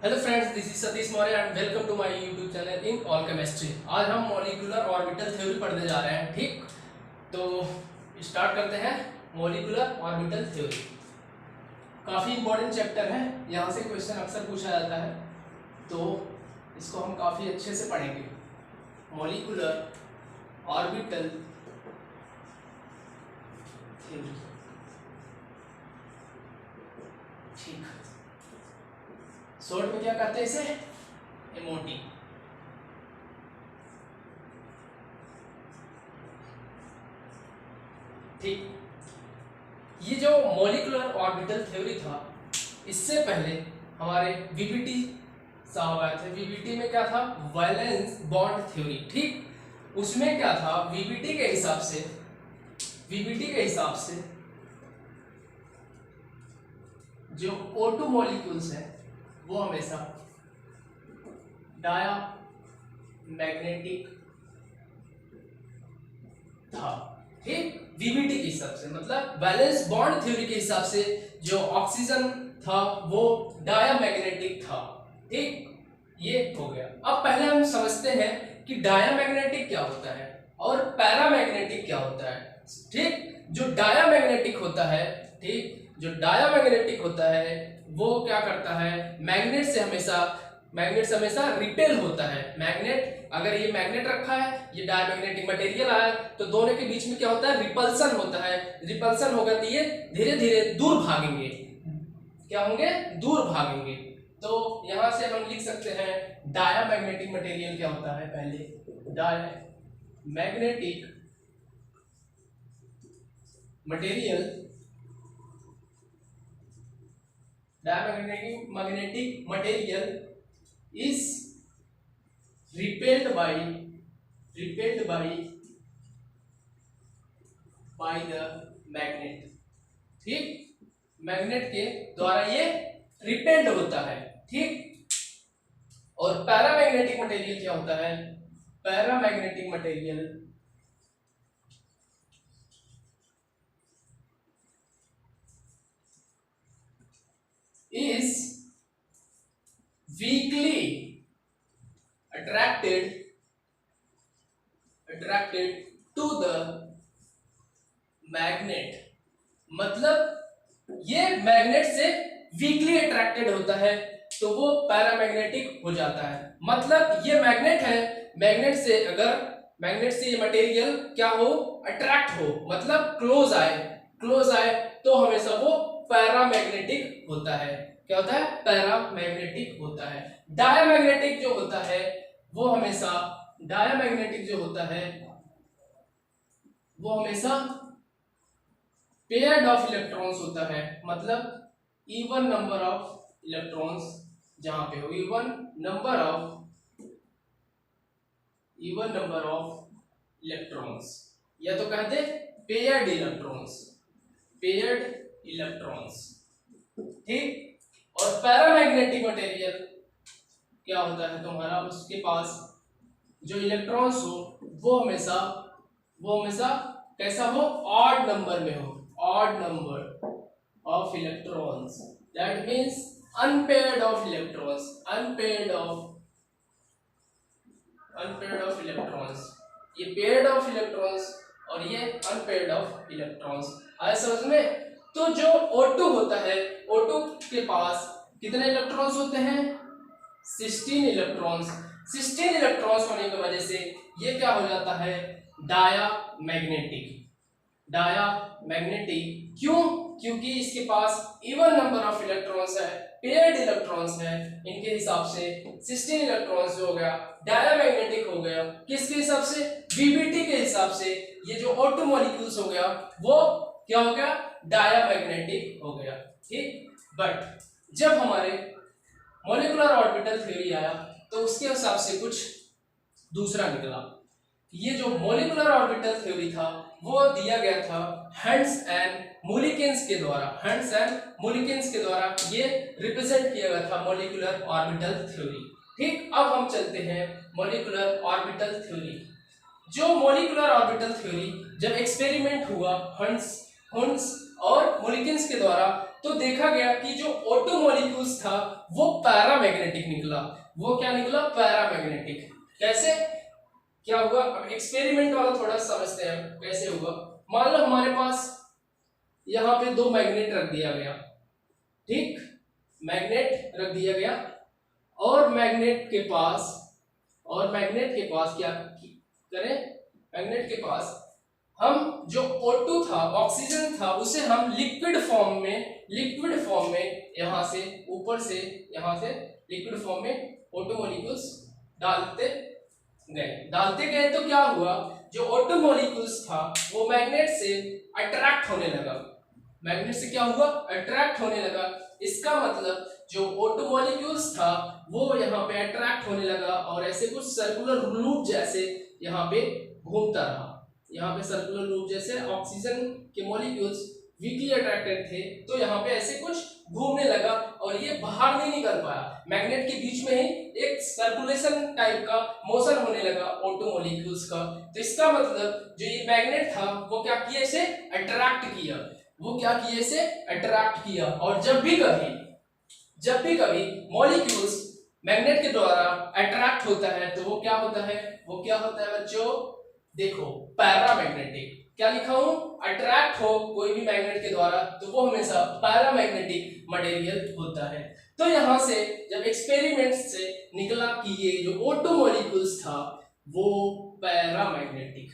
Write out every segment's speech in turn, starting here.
Hello friends, this is Satish Maurya and welcome to my YouTube channel in all chemistry. आज हम molecular orbital theory पढ़ने जा रहे हैं। ठीक, तो स्टार्ट करते हैं। मॉलिक्यूलर ऑर्बिटल थ्योरी काफ़ी इंपॉर्टेंट चैप्टर है, यहाँ से क्वेश्चन अक्सर पूछा जाता है, तो इसको हम काफ़ी अच्छे से पढ़ेंगे। मॉलिक्यूलर ऑर्बिटल थ्योरी, ठीक, शॉर्ट में क्या कहते हैं इसे, एमओटी। ठीक, ये जो मॉलिक्यूलर ऑर्बिटल थ्योरी था, इससे पहले हमारे वीबीटी साहब आए थे। वीबीटी में क्या था, वैलेंस बॉन्ड थ्योरी। ठीक, उसमें क्या था, वीबीटी के हिसाब से जो O2 मॉलिक्यूल्स हैं वो हमेशा डायामैग्नेटिक था। ठीक, वीबीटी के हिसाब से, मतलब वैलेंस बॉन्ड थ्योरी के हिसाब से जो ऑक्सीजन था वो डायामैग्नेटिक था। ठीक, ये हो गया। अब पहले हम समझते हैं कि डायामैग्नेटिक क्या होता है और पैरामैग्नेटिक क्या होता है। ठीक, जो डायामैग्नेटिक होता है, ठीक, जो डायामैग्नेटिक होता है वो क्या करता है, मैग्नेट से हमेशा रिपेल होता है। मैग्नेट, अगर ये मैग्नेट रखा है, ये डायमैग्नेटिक मटेरियल आया, तो दोनों के बीच में क्या होता है, रिपल्सन होता है। रिपल्सन होगा तो ये धीरे धीरे दूर भागेंगे। क्या होंगे, दूर भागेंगे। तो यहां से हम लिख सकते हैं डायमैग्नेटिक मटेरियल क्या होता है। पहले diamagnetic material is repelled by the magnet। ठीक, मैग्नेट के द्वारा ये रिपेल्ड होता है। ठीक, और पैरामैग्नेटिक मटेरियल क्या होता है, paramagnetic material is weakly attracted to the magnet। मतलब ये मैग्नेट से वीकली अट्रैक्टेड होता है तो वो पैरामैग्नेटिक हो जाता है। मतलब ये मैग्नेट है, मैग्नेट से ये मटेरियल क्या हो, अट्रैक्ट हो, मतलब क्लोज आए तो हमेशा वो पैरामैग्नेटिक होता है। क्या होता है, पैरामैग्नेटिक होता है। डायमैग्नेटिक जो होता है वो हमेशा पेयर्ड ऑफ इलेक्ट्रॉन्स होता है। मतलब इवन नंबर ऑफ इलेक्ट्रॉन्स, जहां पे हो इवन नंबर ऑफ इलेक्ट्रॉन्स, या तो कहते पेयर्ड इलेक्ट्रॉन्स। ठीक, और पैरामैग्नेटिक मटेरियल क्या होता है तुम्हारा, उसके पास जो इलेक्ट्रॉन्स हो वो हमेशा कैसा हो, ऑड नंबर में हो, odd number of electrons. That means unpaired of electrons. ये पेयर्ड ऑफ इलेक्ट्रॉन्स और ये अनपेयर्ड ऑफ इलेक्ट्रॉन्स। आए समझ में। तो जो O2 होता है, O2 के पास कितने इलेक्ट्रॉन्स होते हैं, 16 इलेक्ट्रॉन्स। 16 इलेक्ट्रॉन्स होने की वजह से ये क्या हो जाता है, डायामैग्नेटिक। क्यों, क्योंकि इसके पास इवन नंबर ऑफ इलेक्ट्रॉन्स है, पेयर्ड इलेक्ट्रॉन्स है। इनके हिसाब से 16 इलेक्ट्रॉन्स हो गया, डायामैग्नेटिक हो गया। किसके हिसाब से, वीबीटी के हिसाब से। ये जो O2 मॉलिक्यूल्स हो गया वो क्या हो गया, डायामैग्नेटिक हो गया। ठीक, बट जब हमारे मॉलिक्यूलर ऑर्बिटल थ्योरी आया तो उसके हिसाब से कुछ दूसरा निकला। ये जो मॉलिक्यूलर ऑर्बिटल थ्योरी था वो दिया गया था हंट्स एंड मुलिकिन्स के द्वारा ये रिप्रेजेंट किया गया था मॉलिक्यूलर ऑर्बिटल थ्योरी। ठीक, अब हम चलते हैं मॉलिक्यूलर ऑर्बिटल थ्योरी। जो मॉलिक्यूलर ऑर्बिटल थ्योरी जब एक्सपेरिमेंट हुआ हंट्स और मुलिकिन्स के द्वारा, तो देखा गया कि जो O2 मॉलिक्यूल्स था वो पैरामैग्नेटिक निकला। वो क्या निकला? पैरामैग्नेटिक। कैसे क्या हुआ? अब एक्सपेरिमेंट वाला थोड़ा समझते हैं कैसे हुआ। मान लो हमारे पास यहाँ पे दो मैग्नेट रख दिया गया, ठीक, मैग्नेट रख दिया गया, और मैग्नेट के पास क्या करें? मैग्नेट के पास हम जो O2 था, ऑक्सीजन था, उसे हम लिक्विड फॉर्म में यहाँ से ऊपर से यहाँ से लिक्विड फॉर्म में O2 मॉलिक्यूल्स डालते गए तो क्या हुआ? जो O2 मॉलिक्यूल्स था वो मैग्नेट से अट्रैक्ट होने लगा। मैग्नेट से क्या हुआ? अट्रैक्ट होने लगा। इसका मतलब जो O2 मॉलिक्यूल्स था वो यहाँ पे अट्रैक्ट होने लगा और ऐसे कुछ सर्कुलर लूप जैसे यहाँ पे घूमता रहा। यहाँ पे सर्कुलर लूप जैसे ऑक्सीजन के मॉलिक्यूल्स वीकली अट्रैक्टेड थे तो यहाँ पे ऐसे कुछ घूमने लगा और ये बाहर नहीं निकल पाया। मैग्नेट के बीच में ही एक सर्कुलेशन टाइप का मोशन होने लगा O2 मॉलिक्यूल्स का। तो इसका मतलब जो ये मैग्नेट था वो क्या किया? इसे अट्रैक्ट किया। वो क्या किया? इसे अट्रैक्ट किया। और जब भी कभी मॉलिक्यूल्स मैग्नेट के द्वारा अट्रैक्ट होता है तो वो क्या होता है? बच्चों देखो, पैरामैग्नेटिक। क्या लिखा हूं? अट्रैक्ट हो कोई भी मैग्नेट के द्वारा तो वो हमेशा पैरामैग्नेटिक मटेरियल होता है। तो यहां से जब एक्सपेरिमेंट से निकला कि ये जो O2 मॉलिक्यूल्स था वो पैरामैग्नेटिक,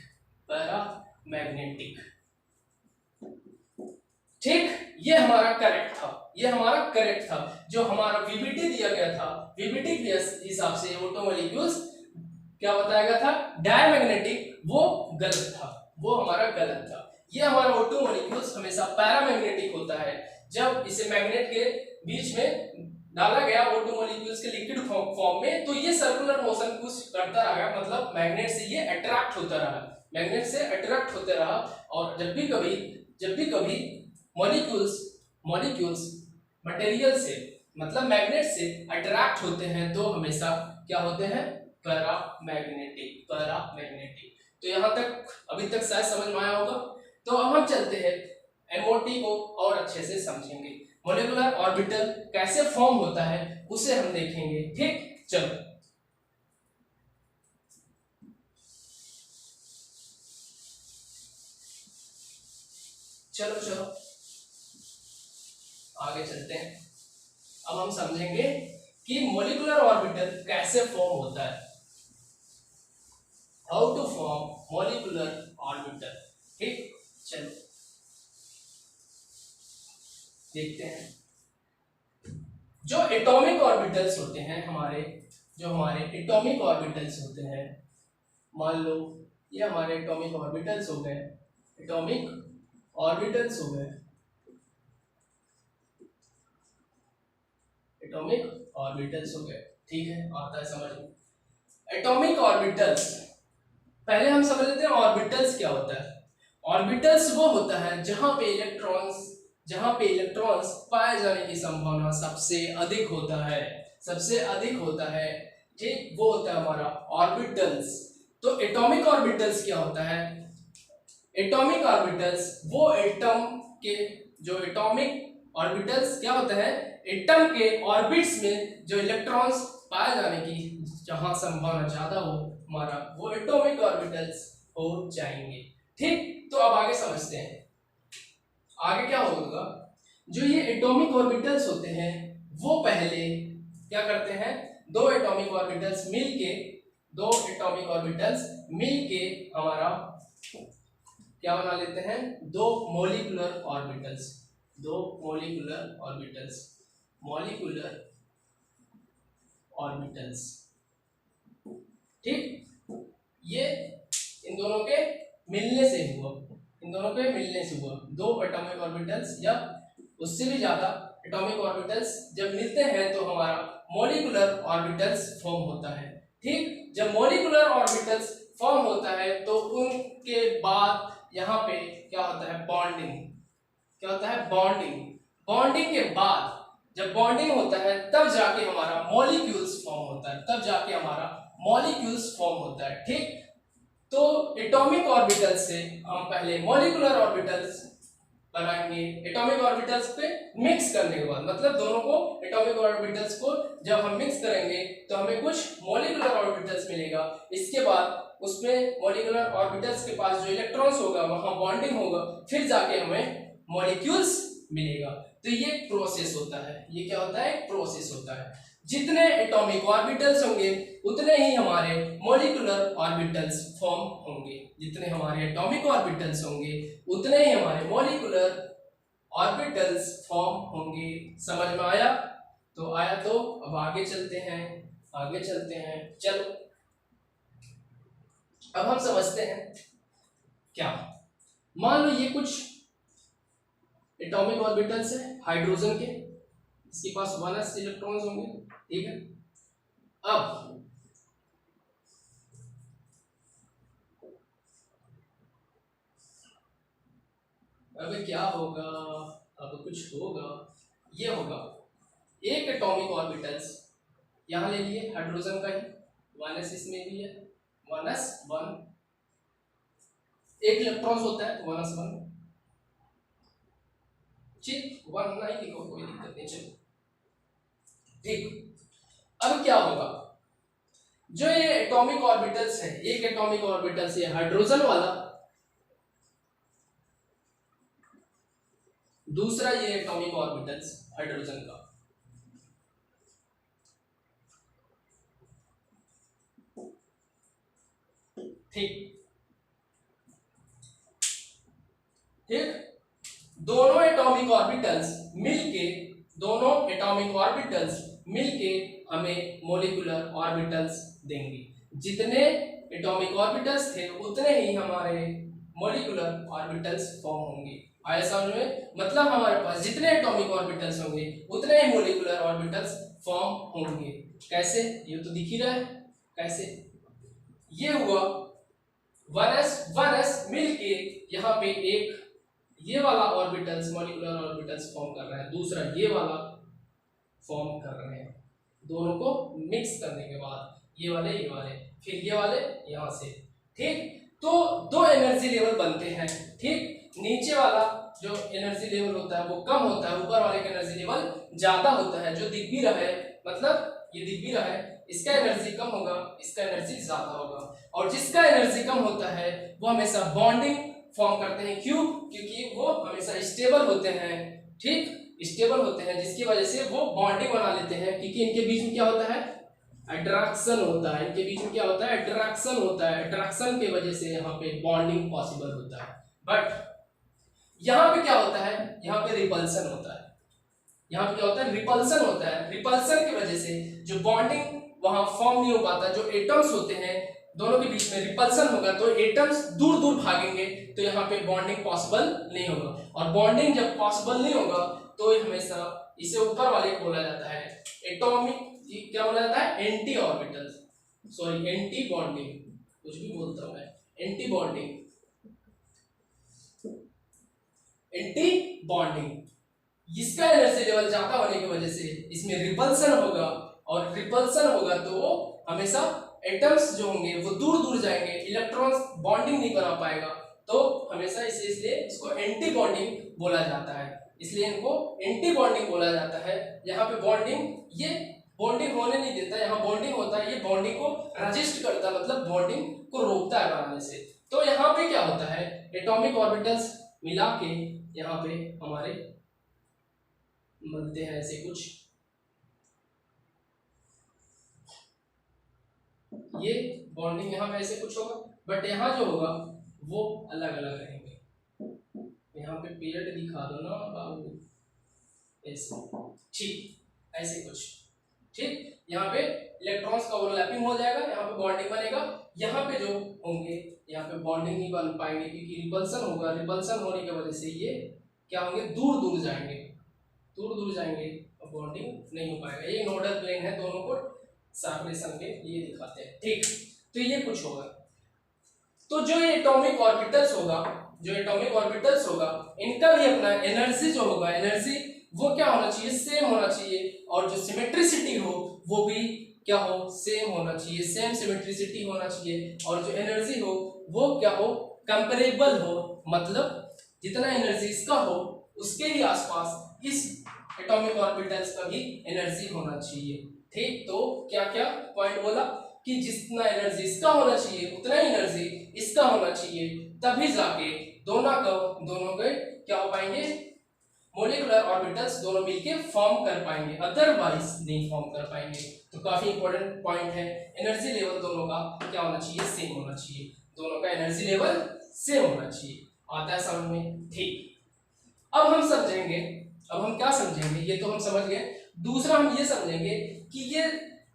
ठीक। ये हमारा करेक्ट था। जो हमारा वीबीटी दिया गया था, वीबीटी के हिसाब से O2 मॉलिक्यूल्स क्या बताया गया था? डायमैग्नेटिक। वो गलत था, वो हमारा गलत था। ये हमारा O2 मॉलिक्यूल्स हमेशा पैरामैग्नेटिक होता है। जब इसे मैग्नेट के बीच में डाला गया O2 मॉलिक्यूल्स के लिक्विड फॉर्म में तो ये सर्कुलर मोशन कुछ करता रहा, मतलब मैग्नेट से ये अट्रैक्ट होता रहा। और जब भी कभी मॉलिक्यूल्स मटेरियल से मतलब मैग्नेट से अट्रैक्ट होते हैं तो हमेशा क्या होते हैं? पैरामैग्नेटिक। तो यहाँ तक अभी तक शायद समझ में आया होगा। तो अब हम चलते हैं MOT को और अच्छे से समझेंगे। मॉलिक्यूलर ऑर्बिटल कैसे फॉर्म होता है उसे हम देखेंगे, ठीक। चलो आगे चलते हैं। अब हम समझेंगे कि मॉलिक्यूलर ऑर्बिटल कैसे फॉर्म होता है। How to form molecular orbital, ठीक। चलो देखते हैं। जो एटॉमिक ऑर्बिटल्स होते हैं हमारे एटॉमिक ऑर्बिटल्स होते हैं, मान लो ये हमारे एटॉमिक ऑर्बिटल्स हो गए, ठीक है, आता है समझ में। एटॉमिक ऑर्बिटल्स, पहले हम समझ लेते हैं ऑर्बिटल्स क्या होता है। ऑर्बिटल्स वो होता है जहां पे इलेक्ट्रॉन्स पाए जाने की संभावना सबसे अधिक होता है, ठीक। वो होता है हमारा ऑर्बिटल्स। तो एटॉमिक ऑर्बिटल्स क्या होता है? एटॉमिक ऑर्बिटल्स वो एटम के जो एटॉमिक ऑर्बिटल्स क्या होता है? एटम के ऑर्बिट्स में जो इलेक्ट्रॉन्स पाए जाने की जहां संभावना ज्यादा हो हमारा, वो एटॉमिक ऑर्बिटल्स हो जाएंगे, ठीक। तो अब आगे समझते हैं आगे क्या होगा। जो ये एटॉमिक ऑर्बिटल्स होते हैं वो पहले क्या करते हैं? दो एटॉमिक ऑर्बिटल्स मिलके हमारा क्या बना लेते हैं? दो मॉलिक्यूलर ऑर्बिटल्स, ठीक। ये इन दोनों के मिलने से हुआ, दो एटॉमिक ऑर्बिटल्स या उससे भी ज्यादा एटॉमिक ऑर्बिटल्स जब मिलते हैं तो हमारा मॉलिक्यूलर ऑर्बिटल्स फॉर्म होता है, ठीक। जब मॉलिक्यूलर ऑर्बिटल्स फॉर्म होता है तो उनके बाद यहाँ पे क्या होता है? बॉन्डिंग के बाद जब बॉन्डिंग होता है तब जाके हमारा मॉलिक्यूल्स फॉर्म होता है, ठीक। तो एटॉमिक ऑर्बिटल्स से हम पहले मॉलिक्यूलर ऑर्बिटल्स बनाएंगे एटॉमिक ऑर्बिटल्स पे मिक्स करने के बाद, मतलब दोनों को एटॉमिक ऑर्बिटल्स को जब हम मिक्स करेंगे तो हमें कुछ मॉलिक्यूलर ऑर्बिटल्स मिलेगा। इसके बाद उसमें मॉलिक्यूलर ऑर्बिटल्स के पास जो इलेक्ट्रॉन्स होगा वहां बॉन्डिंग होगा, फिर जाके हमें मॉलिक्यूल्स मिलेगा। तो ये प्रोसेस होता है, ये क्या होता है, प्रोसेस होता है। जितने एटॉमिक ऑर्बिटल्स होंगे उतने ही हमारे मॉलिक्यूलर ऑर्बिटल्स फॉर्म होंगे, जितने हमारे एटॉमिक ऑर्बिटल्स होंगे उतने ही हमारे मॉलिक्यूलर ऑर्बिटल्स फॉर्म होंगे। समझ में आया? तो आया तो अब आगे चलते हैं, आगे चलते हैं। चलो अब हम समझते हैं क्या, मान लो ये कुछ एटॉमिक ऑर्बिटल्स है हाइड्रोजन के, इसके पास 1s इलेक्ट्रॉन्स होंगे, ठीक है। अब क्या होगा, अब कुछ होगा, ये होगा एक एटॉमिक ऑर्बिटल्स यहां ले लिए हाइड्रोजन का ही, 1s इसमें भी है, 1s 1, एक इलेक्ट्रॉन्स होता है 1s 1, ठीक, 1 नहीं लिखो कोई दिक्कत नहीं, चलो ठीक। अब क्या होगा, जो ये एटॉमिक ऑर्बिटल्स है, एक एटॉमिक ऑर्बिटल्स ये हाइड्रोजन वाला, दूसरा ये एटॉमिक ऑर्बिटल्स हाइड्रोजन का, ठीक ठीक। दोनों एटॉमिक ऑर्बिटल्स मिलके, दोनों एटॉमिक ऑर्बिटल्स मिलके हमें मॉलिक्यूलर ऑर्बिटल्स देंगे। जितने एटॉमिक ऑर्बिटल्स थे उतने ही हमारे मॉलिक्यूलर ऑर्बिटल्स फॉर्म होंगे। आया समझ में? मतलब हमारे पास जितने एटॉमिक ऑर्बिटल्स होंगे उतने ही मॉलिक्यूलर ऑर्बिटल्स फॉर्म होंगे। कैसे, ये तो दिख ही रहा है कैसे। ये हुआ 1s मिलके यहाँ पे एक ये वाला ऑर्बिटल्स मॉलिक्यूलर ऑर्बिटल्स फॉर्म कर रहा है, दूसरा ये वाला फॉर्म कर रहे हैं। दोनों को मिक्स करने के बाद ये वाले फिर ये वाले यहां से, ठीक। तो दो एनर्जी लेवल बनते हैं, ठीक। नीचे वाला जो एनर्जी लेवल होता है वो कम होता है, ऊपर वाले का एनर्जी लेवल ज्यादा होता है। जो दिख भी रहा है, मतलब ये दिख भी रहा है, इसका एनर्जी कम होगा, इसका एनर्जी ज्यादा होगा। और जिसका एनर्जी कम होता है वो हमेशा बॉन्डिंग फॉर्म करते हैं। क्यों? क्योंकि वो हमेशा स्टेबल होते हैं, ठीक, स्टेबल होते हैं, जिसकी वजह से वो बॉन्डिंग बना लेते हैं। क्योंकि इनके बीच में क्या होता है, अट्रैक्शन होता है। इनके बीच में क्या होता है, अट्रैक्शन होता है। अट्रैक्शन की वजह से यहाँ पे बॉन्डिंग पॉसिबल होता है। बट यहाँ पे क्या होता है, यहाँ पे रिपल्सन होता है। यहाँ पे क्या होता है, रिपल्सन होता है। रिपल्सन की वजह से जो बॉन्डिंग वहां फॉर्म नहीं हो पाता, जो एटम्स होते हैं दोनों के बीच में रिपल्सन होगा तो एटम्स दूर दूर भागेंगे, तो यहाँ पे बॉन्डिंग पॉसिबल नहीं होगा। और बॉन्डिंग जब पॉसिबल नहीं होगा तो हमेशा इसे ऊपर वाले को बोला जाता है एटॉमिक, क्या बोला जाता है, anti orbital, sorry anti bonding, कुछ भी बोलता हूं मैं, एंटी बॉन्डिंग, एंटी बॉन्डिंग। इसका एनर्जी लेवल ज्यादा होने की वजह से इसमें रिपल्सन होगा, और रिपल्सन होगा तो हमेशा एटम्स जो होंगे वो दूर दूर जाएंगे, इलेक्ट्रॉन्स बॉन्डिंग नहीं बना पाएगा, तो हमेशा इसलिए इसको एंटी बॉन्डिंग बोला जाता है। इसलिए इनको एंटी बॉन्डिंग बोला जाता है। यहाँ पे बॉन्डिंग, ये बॉन्डिंग होने नहीं देता, यहाँ बॉन्डिंग होता है, ये बॉन्डिंग को रजिस्ट करता है, मतलब बॉन्डिंग को रोकता है बनाने से। तो यहाँ पे क्या होता है, एटॉमिक ऑर्बिटल्स मिला के यहाँ पे हमारे बनते हैं ऐसे कुछ, ये बॉन्डिंग यहाँ पे ऐसे कुछ होगा, बट यहाँ जो होगा वो अलग अलग रहेंगे। यहाँ पे पेयर्ड दिखा दो ना बाबू, ऐसे, ठीक, ऐसे कुछ, ठीक। यहाँ पे इलेक्ट्रॉन्स का ओवरलैपिंग हो जाएगा, यहाँ पे बॉन्डिंग बनेगा। यहाँ पे जो होंगे यहाँ पे बॉन्डिंग नहीं बन पाएंगे क्योंकि रिपल्सन होगा। रिपल्सन होने की वजह से ये क्या होंगे, दूर दूर जाएंगे, दूर दूर जाएंगे और बॉन्डिंग नहीं हो पाएगा। ये नोडल प्लेन है, दोनों को सेपरेशन के लिए दिखाते हैं, ठीक। तो ये कुछ होगा। तो जो ये एटॉमिक ऑर्बिटल्स होगा, जो एटॉमिक ऑर्बिटल्स होगा, इनका भी अपना एनर्जी जो होगा, एनर्जी वो क्या होना चाहिए, सेम होना चाहिए। और जो सिमेट्रिसिटी हो वो भी क्या हो, सेम होना चाहिए, सेम सिमेट्रिसिटी होना चाहिए। और जो एनर्जी हो वो क्या हो, कंपेरेबल हो, मतलब जितना एनर्जी इसका हो उसके ही आसपास इस एटॉमिक ऑर्बिटल्स का भी एनर्जी होना चाहिए। ठीक, तो क्या क्या पॉइंट बोला कि जितना एनर्जी इसका होना चाहिए उतना ही एनर्जी इसका होना चाहिए, तभी जाके दोनों के क्या हो पाएंगे, मोलिकुलर ऑर्बिटल्स दोनों मिलके फॉर्म कर पाएंगे, अदरवाइज नहीं फॉर्म कर पाएंगे। तो काफी इंपॉर्टेंट पॉइंट है, एनर्जी लेवल दोनों का क्या होना चाहिए, सेम होना चाहिए, दोनों का एनर्जी लेवल सेम होना चाहिए। आता है समझ में? ठीक, अब हम समझेंगे, अब हम क्या समझेंगे, ये तो हम समझ गए। दूसरा हम ये समझेंगे कि ये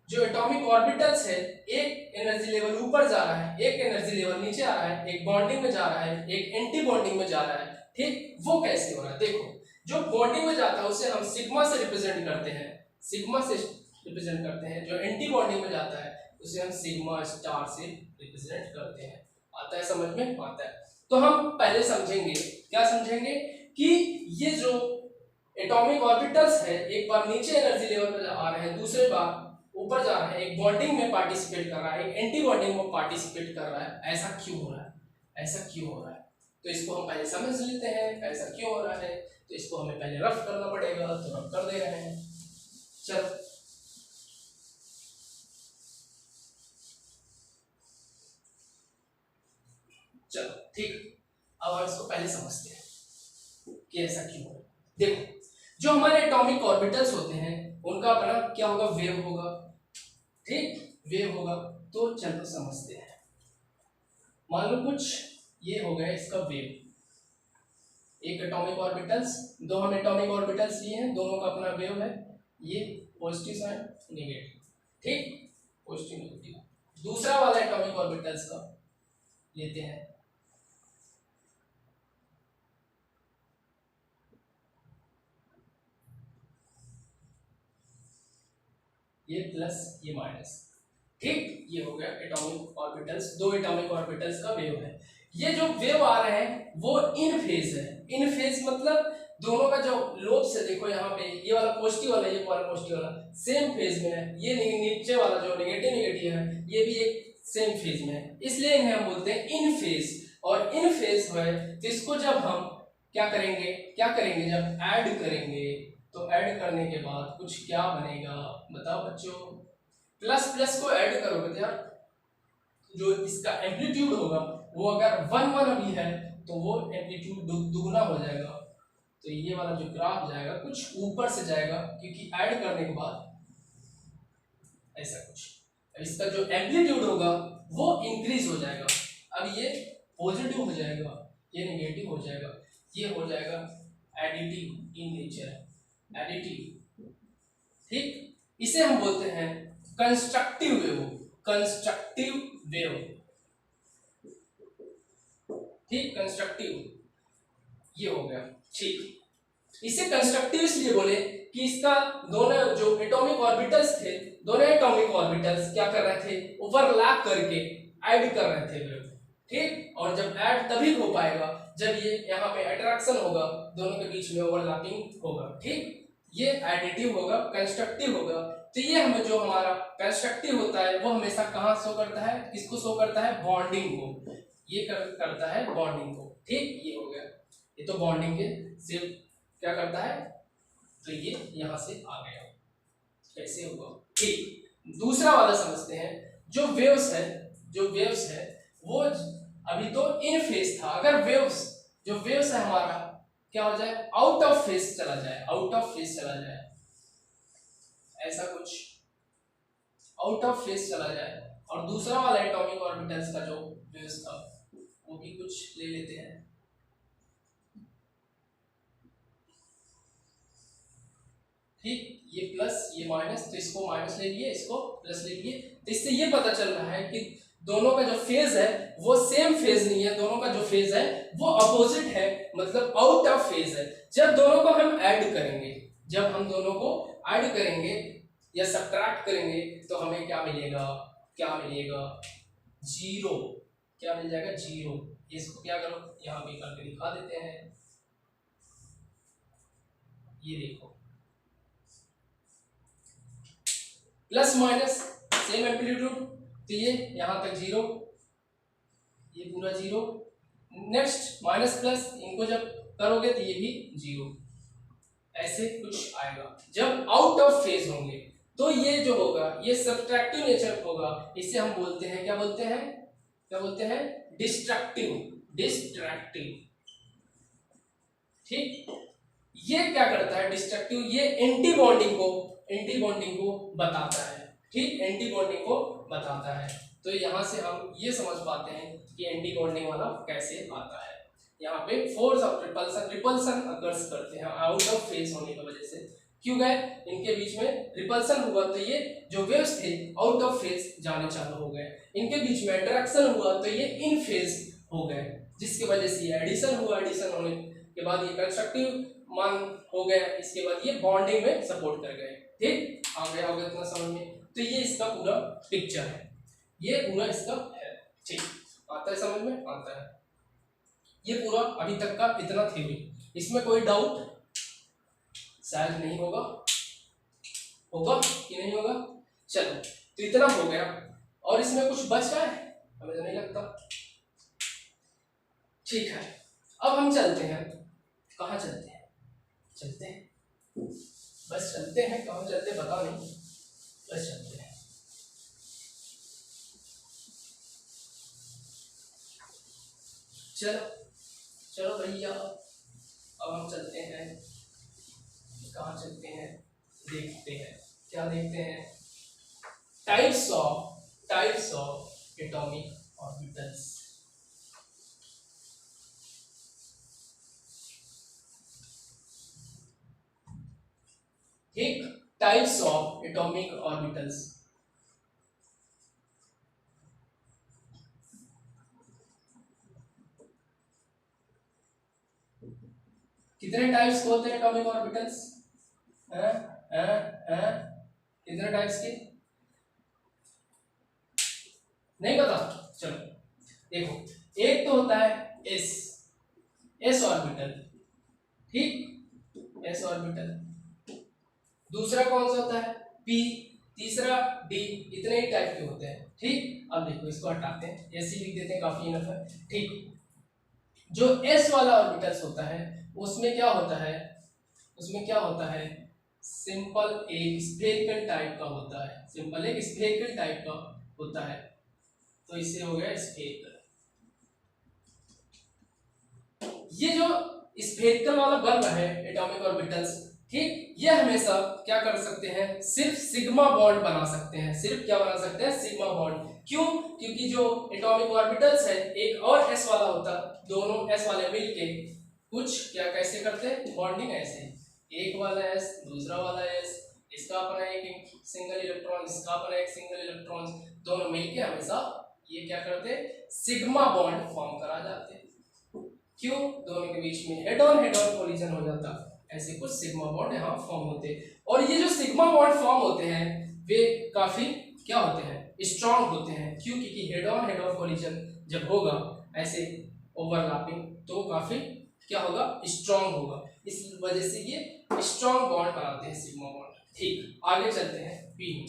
जो एटॉमिक ऑर्बिटल्स है, एक एनर्जी लेवल ऊपर जा रहा है, एक एनर्जी लेवल नीचे आ रहा है, एक बॉन्डिंग में जा रहा है, एक एंटी बॉन्डिंग में जा रहा है। ठीक, वो कैसे हो रहा है? देखो, जो बॉन्डिंग में जाता है उसे हम सिग्मा से रिप्रेजेंट करते हैं, सिग्मा से रिप्रेजेंट करते हैं। जो एंटी बॉन्डिंग में जाता है उसे हम सिग्मा स्टार से रिप्रेजेंट करते हैं। आता है समझ में? आता है। तो हम पहले समझेंगे, क्या समझेंगे कि ये जो एटॉमिक ऑर्बिटल्स है, एक बार नीचे एनर्जी लेवल पर आ रहे हैं, दूसरे बार ऊपर जा रहा है, एक बॉन्डिंग में पार्टिसिपेट कर रहा है, एक एंटी बॉन्डिंग में पार्टिसिपेट कर रहा है। ऐसा क्यों हो रहा है? ऐसा क्यों हो रहा है? तो इसको हम पहले समझ लेते हैं ऐसा क्यों हो रहा है। तो इसको हमें पहले रफ करना पड़ेगा, तो रफ कर दे रहे हैं। चलो, ठीक, अब हम इसको पहले समझते हैं कि ऐसा क्यों हो रहा है। देखो, जो हमारे एटॉमिक ऑर्बिटल्स होते हैं उनका अपना क्या होगा, वेव होगा। ठीक, वेव होगा। तो चलो समझते हैं। मान लो कुछ ये हो गया इसका वेव, एक एटॉमिक ऑर्बिटल्स, दो हम एटॉमिक ऑर्बिटल्स लिए हैं, दोनों का अपना वेव है, ये पॉजिटिव साइन नेगेटिव। ठीक, पॉजिटिव नेगेटिव। दूसरा वाला एटॉमिक ऑर्बिटल्स का लेते हैं, ये प्लस ये माइनस। ठीक, ये हो गया एटॉमिक ऑर्बिटल्स, दो एटॉमिक ऑर्बिटल्स का वेव है। ये जो वेव आ रहे हैं वो इन फेज है। इन फेज मतलब दोनों का जो लोब्स है, देखो यहाँ पे ये वाला पॉजिटिव वाला, ये वाला पॉजिटिव वाला सेम फेज में है, ये नीचे वाला जो नेगेटिव नेगेटिव है ये भी एक सेम फेज में है, इसलिए इन्हें हम बोलते हैं इन फेज। और इन फेज है तो इसको जब हम क्या करेंगे जब ऐड करेंगे, तो ऐड करने के बाद कुछ क्या बनेगा बताओ बच्चों? प्लस प्लस को ऐड करोगे तो यार जो इसका एम्पलीट्यूड होगा वो अगर 1 अभी है तो वो एम्पलीट्यूड दुगना हो जाएगा। तो ये वाला जो ग्राफ जाएगा कुछ ऊपर से जाएगा, क्योंकि ऐड करने के बाद ऐसा कुछ, इसका जो एम्पलीट्यूड होगा वो इंक्रीज हो जाएगा। अब ये पॉजिटिव हो जाएगा, ये नेगेटिव हो जाएगा, ये हो जाएगा एडिटिव इन नेचर, एडिटिव। ठीक, इसे हम बोलते हैं कंस्ट्रक्टिव वेव, कंस्ट्रक्टिव वेव। ठीक, कंस्ट्रक्टिव ये हो गया। ठीक, इसे कंस्ट्रक्टिव इसलिए बोले कि इसका दोनों जो एटॉमिक ऑर्बिटल्स थे, दोनों एटॉमिक ऑर्बिटल्स क्या कर रहे थे, ओवरलैप करके ऐड कर रहे थे वेव। ठीक, और जब ऐड तभी हो पाएगा जब ये यहाँ पे अट्रैक्शन होगा, दोनों के बीच में ओवरलैपिंग होगा। ठीक, ये एडिटिव होगा, कंस्ट्रक्टिव होगा। तो ये हमें जो हमारा कंस्ट्रक्टिव होता है वो हमेशा कहाँ शो करता है, किसको शो करता है, बॉन्डिंग को, ये करता है बॉन्डिंग को। ठीक, ये हो गया, ये तो बॉन्डिंग के सिर्फ क्या करता है, तो ये यहां से आ गया, कैसे होगा। ठीक, दूसरा वाला समझते हैं। जो वेव्स है वो अभी तो इन फेज था, अगर जो वेव्स है हमारा क्या हो जाए, आउट ऑफ फेज चला जाए, ऐसा कुछ आउट ऑफ फेज चला जाए, और दूसरा वाला एटॉमिक ऑर्बिटल्स का जो वेव्स था वो भी कुछ ले लेते हैं। ठीक, ये प्लस ये माइनस, तो इसको माइनस ले लिए, इसको प्लस ले लिए। तो इससे ये पता चल रहा है कि दोनों का जो फेज है वो सेम फेज नहीं है, दोनों का जो फेज है वो अपोजिट है, मतलब आउट ऑफ फेज है। जब दोनों को हम ऐड करेंगे या सब्ट्रैक्ट करेंगे तो हमें क्या मिलेगा, जीरो। क्या मिल जाएगा, जीरो। इसको क्या करो, यहाँ पे करके दिखा देते हैं, ये देखो प्लस माइनस सेम एम्पलीट्यूड, तो ये यहां तक जीरो, ये पूरा जीरो, नेक्स्ट माइनस प्लस, इनको जब करोगे तो ये भी जीरो, ऐसे कुछ आएगा। जब आउट ऑफ फेज होंगे तो ये जो होगा ये सब्ट्रैक्टिव नेचर होगा, इसे हम बोलते हैं, क्या बोलते हैं, क्या बोलते हैं, डिस्ट्रक्टिव, डिस्ट्रक्टिव। ठीक, ये क्या करता है डिस्ट्रक्टिव, ये एंटी बॉन्डिंग को बताता है। ठीक, एंटी बॉन्डिंग को बताता है। तो यहां से हम ये समझ पाते हैं कि एंटी बॉन्डिंग वाला कैसे आता है। यहाँ पे फोर्स ऑफ रिपल्सन अकर्स करते हैं आउट ऑफ फेज होने की वजह से। क्यों गए, इनके बीच में रिपल्सन हुआ तो ये जो वेव्स थे आउट ऑफ फेज जाने चालू हो गए, इनके बीच में अट्रैक्शन हुआ तो ये इन फेज हो गए, जिसकी वजह से ये एडिशन हुआ, एडिशन होने के बाद ये कंस्ट्रक्टिव मान हो गया, इसके बाद ये बॉन्डिंग में सपोर्ट कर गए। ठीक, आ गया होगा इतना समझ में। तो ये इसका पूरा पिक्चर है, ये पूरा इसका है। ठीक, आता है समझ में, आता है। ये पूरा अभी तक का इतना थ्योरी, इसमें कोई डाउट शायद नहीं होगा, होगा कि नहीं होगा। चलो, तो इतना हो गया, और इसमें कुछ बच रहा है हमें तो नहीं लगता। ठीक है, अब हम चलते हैं, कहाँ चलते हैं, चलते हैं बस चलते हैं, कहाँ चलते हैं पता नहीं, बस चलते हैं। चलो चलो भैया, अब हम चलते हैं, कहाँ चलते हैं, देखते हैं, क्या देखते हैं, टाइप्स ऑफ एटॉमिक ऑर्बिटल्स। ठीक, टाइप्स ऑफ एटॉमिक ऑर्बिटल्स। कितने टाइप्स होते हैं एटॉमिक ऑर्बिटल्स, कितने टाइप्स के, नहीं पता, चलो देखो, एक तो होता है एस ऑर्बिटल। ठीक, एस ऑर्बिटल। दूसरा कौन सा होता है, पी। तीसरा डी। इतने ही टाइप के होते हैं। ठीक, अब देखो इसको हटाते हैं, ऐसे लिख देते हैं, काफी इनफ है। ठीक, जो एस वाला ऑर्बिटल्स होता है उसमें क्या होता है, उसमें क्या होता है, सिंपल एक स्फेरिकल टाइप का होता है, सिंपल एक स्फेरिकल टाइप का होता है, तो इससे हो गया स्फेरिकल। ये जो स्फेरिकल वाला बन रहा है एटॉमिक ऑर्बिटल्स, ठीक, ये हमेशा क्या कर सकते हैं, सिर्फ सिग्मा बॉन्ड बना सकते हैं, सिर्फ क्या बना सकते हैं, सिग्मा बॉन्ड। क्यों, क्योंकि जो एटॉमिक ऑर्बिटल्स है एक और एस वाला होता, दोनों एस वाले मिलके कुछ क्या कैसे करते हैं बॉन्डिंग, ऐसे एक वाला एस दूसरा वाला एस, इसका अपना एक सिंगल इलेक्ट्रॉन, इसका अपना एक सिंगल इलेक्ट्रॉन, दोनों मिलके हमेशा ये क्या करते हैं, सिग्मा बॉन्ड फॉर्म करा जाते हैं। क्यों, दोनों के बीच में हेड ऑन कोलिजन हो जाता, ऐसे कुछ सिग्मा बॉन्ड यहाँ फॉर्म होते हैं। और ये जो सिग्मा बॉन्ड फॉर्म होते हैं वे काफी क्या होते हैं, स्ट्रांग होते हैं। क्यों, क्योंकि हेड ऑन कोलिजन जब होगा ऐसे ओवरलैपिंग, तो काफी क्या होगा, स्ट्रांग होगा, इस वजह से ये स्ट्रांग बॉन्ड बनाते हैं, सिग्मा बॉन्ड। ठीक, आगे चलते हैं, पी।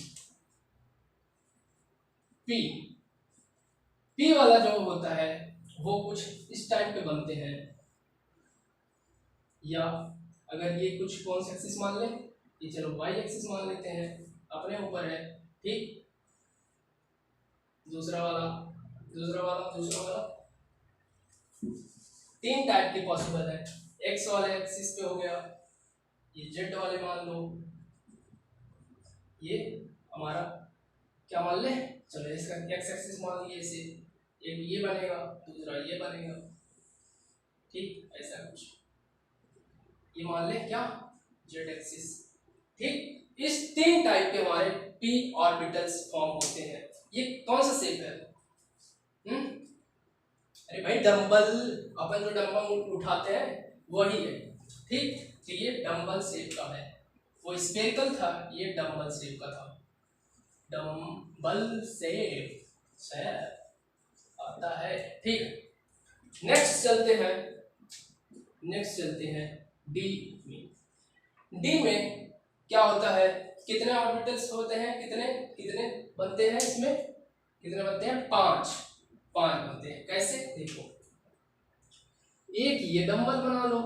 पी पी वाला जो होता है वो कुछ इस टाइप पे बनते हैं, या अगर ये कुछ कौन सा एक्सिस मान ले, ये चलो वाई एक्सिस मान लेते हैं, अपने ऊपर है। ठीक, दूसरा वाला, दूसरा वाला, दूसरा वाला, तीन टाइप के पॉसिबल है। एक्स वाले एक्सिस पे हो गया, ये जेड वाले मान लो, ये हमारा क्या मान ले, चलो इसका एक्स एक्सिस मान लिए, इसे एक ये बनेगा, दूसरा ये बनेगा। ठीक, ऐसा कुछ ये मान ले क्या, जेड एक्सिस। ठीक, इस तीन टाइप के हमारे पी ऑर्बिटल्स फॉर्म होते हैं। ये कौन सा शेप है, अरे भाई डंबल, अपन जो डंबल उठाते हैं वही है। ठीक, तो ये डंबल शेप का है, वो स्फेरिकल था, ये डंबल शेप का था, डंबल शेप आता है। ठीक, नेक्स्ट चलते हैं, नेक्स्ट चलते हैं डी में। डी में क्या होता है, कितने ऑर्बिटल्स होते हैं, कितने कितने बनते हैं इसमें, कितने बनते हैं, पांच बनते हैं। कैसे, देखो एक ये डंबल बना लो,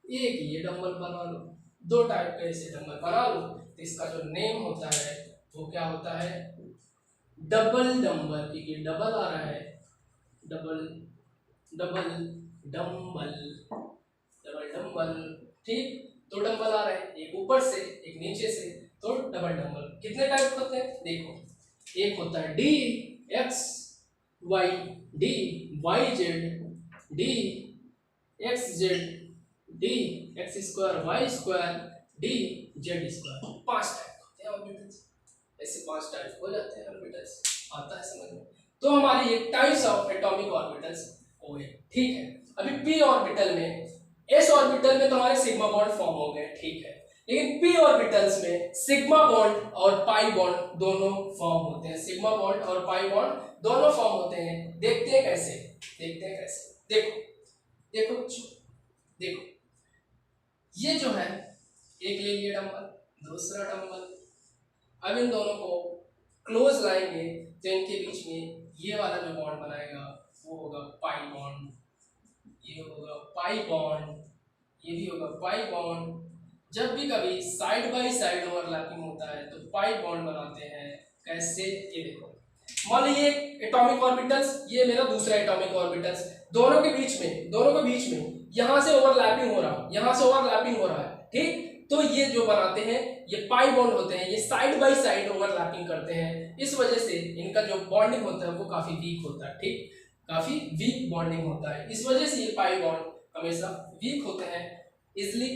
एक ये डंबल बना लो, दो टाइप के ऐसे डंबल बना लो, तो इसका जो नेम होता है वो क्या होता है, डबल डंबल, क्योंकि डबल आ रहा है, double double dumbbell, double dumbbell. ठीक, दो डंबल आ रहे हैं, एक ऊपर से एक नीचे से, तो डबल डंबल। कितने टाइप होते हैं देखो, एक होता है d x y, d y z, d x z, d x square y square, d z square. 5 type होते हैं ऑर्बिटल्स, ऐसे 5 टाइप हो जाते हैं ऑर्बिटल्स, आता है समझ में। तो हमारी ये टाइप्स ऑफ एटॉमिक ऑर्बिटल्स हो गए। ठीक है, अभी पी ऑर्बिटल में, एस ऑर्बिटल में तो हमारे सिग्मा बॉन्ड फॉर्म हो गए, ठीक है, लेकिन पी ऑर्बिटल्स में सिग्मा बॉन्ड और पाई बॉन्ड दोनों फॉर्म होते हैं, सिग्मा बॉन्ड और पाई बॉन्ड दोनों फॉर्म होते हैं। देखते हैं कैसे, देखते हैं कैसे। देखो देखो देखो, ये जो है, एक ले लिए डंबल, दूसरा डंबल, अब इन दोनों को क्लोज लाएंगे तो इनके बीच में ये वाला जो बॉन्ड बनाएगा वो होगा पाई बॉन्ड, ये होगा पाई बॉन्ड, ये भी होगा पाई बॉन्ड। जब भी कभी साइड बाय साइड ओवरलैपिंग होता है तो पाई बॉन्ड बनाते हैं। कैसे, ये देखो, मान लीजिए एटॉमिक ऑर्बिटल्स, ये मेरा दूसरा एटॉमिक ऑर्बिटल्स, दोनों के बीच में यहां से ओवरलैपिंग हो रहा है, यहां से ओवरलैपिंग हो रहा है, ठीक, तो ये जो बनाते हैं ये पाई बॉन्ड होते हैं, ये साइड बाय साइड ओवरलैपिंग करते हैं, इस वजह से इनका जो बॉन्डिंग होता है वो काफी वीक होता है, ठीक, काफी वीक बॉन्डिंग होता है, इस वजह से ये पाई बॉन्ड हमेशा वीक होते हैं, इजिली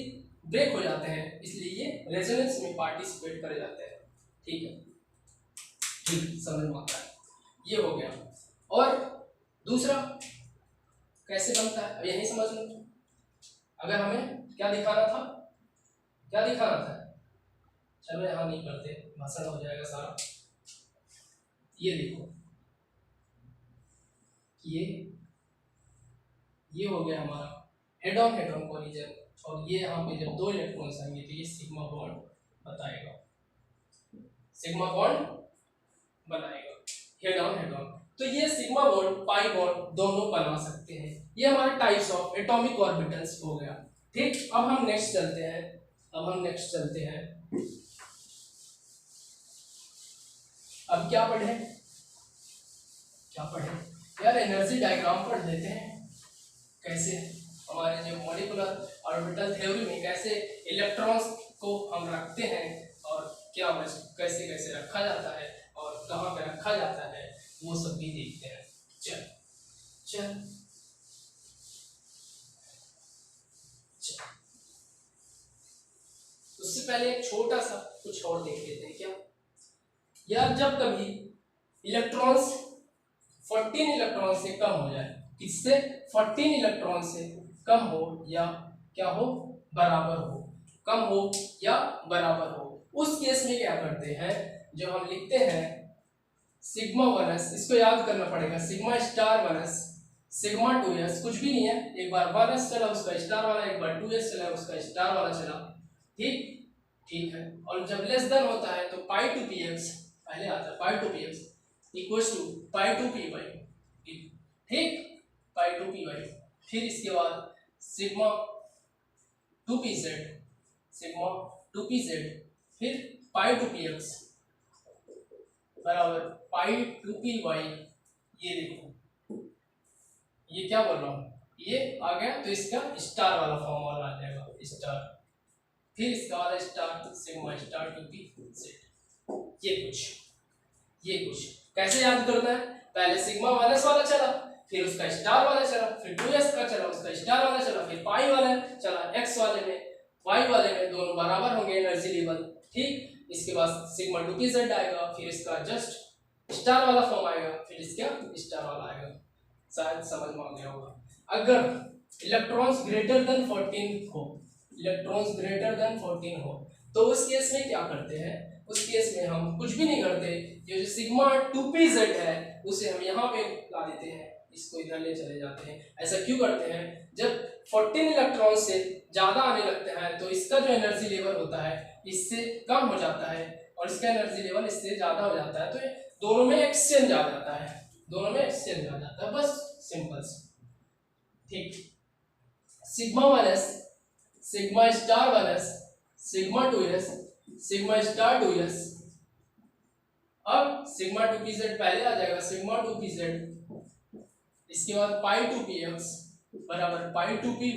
ब्रेक हो जाते हैं, इसलिए ये रेजोनेंस में पार्टिसिपेट करे जाते हैं। ठीक है, ठीक, समझ में आता है, ये हो गया। और दूसरा कैसे बनता है यही समझ लो। अगर हमें क्या दिखाना था, क्या दिखाना था, चलो यहाँ नहीं करते, भाषण हो जाएगा सारा। ये देखो, ये हो गया हमारा हेड ऑन कोलिजन, और ये यहाँ पे जब 2 इलेक्ट्रॉन्स आएंगे तो ये सिग्मा बॉन्ड बताएगा, सिग्मा बॉन्ड बनाएगा, हेड ऑन। तो ये सिग्मा बॉन्ड पाई बॉन्ड दोनों बना सकते हैं। ये हमारे टाइप्स ऑफ एटॉमिक ऑर्बिटल्स हो गया। ठीक, अब हम नेक्स्ट चलते हैं, अब क्या पढ़े यार, एनर्जी डायग्राम पढ़ लेते हैं, कैसे हमारे जो मॉलिक्यूलर ऑर्बिटल थ्योरी में कैसे इलेक्ट्रॉन्स को हम रखते हैं और क्या कैसे कैसे रखा जाता है और कहाँ पे रखा जाता है, वो सब भी देखते हैं। चल उससे पहले एक छोटा सा कुछ और देख लेते हैं। क्या यार, जब कभी इलेक्ट्रॉन्स 14 इलेक्ट्रॉन से कम हो जाए, किससे, 14 इलेक्ट्रॉन से कम हो या क्या हो, बराबर हो, कम हो या बराबर हो, उस केस में क्या करते हैं, जो हम लिखते हैं सिग्मा 1s, इसको याद करना पड़ेगा, sigma star 1s, sigma 2s, कुछ भी नहीं है, एक बार 1s चला उसका स्टार वाला, एक बार 2s चला उसका स्टार वाला चला, ठीक है। और जब लेस देन होता है तो पाई टू पी एक्स, पहले आता है pi two p x equals to pi two p y, ठीक, पाई टू पी वाई, फिर इसके बाद sigma two p z, sigma two p z, फिर पाई टू पी एक्स बराबर पाई टू पी वाई। ये देखो, ये क्या बोल रहा हूँ, ये आ गया तो इसका स्टार वाला फॉर्म वाला आ जाएगा, स्टार, फिर इसका वाला star sigma star two p z. ये कुछ कैसे याद करना है, पहले सिग्मा 1s वाला चला, फिर उसका स्टार वाला चला, फिर 2s का चला, उसका स्टार वाला चला, फिर पाई वाला चला, x वाले में y वाले में दोनों बराबर होंगे एनर्जी लेवल, ठीक, इसके बाद सिग्मा 2pz आएगा, फिर इसका जस्ट स्टार वाला फॉर्म आएगा, फिर इसका स्टार वाला आएगा। शायद समझ में आ गया होगा। अगर इलेक्ट्रॉन्स ग्रेटर देन 14 हो, इलेक्ट्रॉन्स ग्रेटर देन 14 हो, तो उस केस में क्या करते हैं, उस केस में हम कुछ भी नहीं करते, ये जो सिग्मा 2pz है उसे हम यहाँ पे ला देते हैं, इसको इधर ले चले जाते हैं। ऐसा क्यों करते हैं, जब 14 इलेक्ट्रॉन से ज्यादा आने लगते हैं तो इसका जो एनर्जी लेवल होता है इससे कम हो जाता है और इसका एनर्जी लेवल इससे ज्यादा हो जाता है, तो दोनों में एक्सचेंज आ जाता है, दोनों में एक्सचेंज आ जाता है, बस सिंपल। ठीक, sigma 1s, sigma star 1s, sigma 2s, sigma star 2s। अब सिग्मा 2pz पहले आ जाएगा, सिग्मा 2pz, इसके बाद पाई 2px बराबर पाई 2py,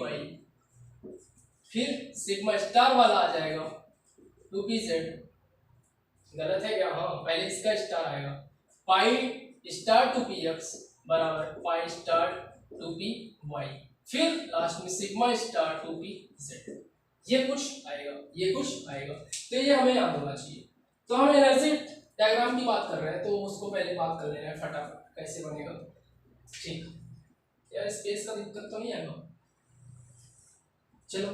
फिर सिग्मा स्टार वाला आ जाएगा 2pz, गलत है क्या? हाँ, पहले इसका स्टार आएगा, पाई स्टार 2px बराबर पाई स्टार 2py, फिर लास्ट में सिग्मा स्टार 2pz। ये कुछ आएगा, ये कुछ आएगा, तो ये हमें याद होना चाहिए। तो हम एनर्जी डायग्राम की बात कर रहे हैं, तो उसको पहले बात कर ले रहे हैं फटाफट कैसे बनेगा। ठीक यार, स्पेस का दिक्कत तो नहीं आएगा? चलो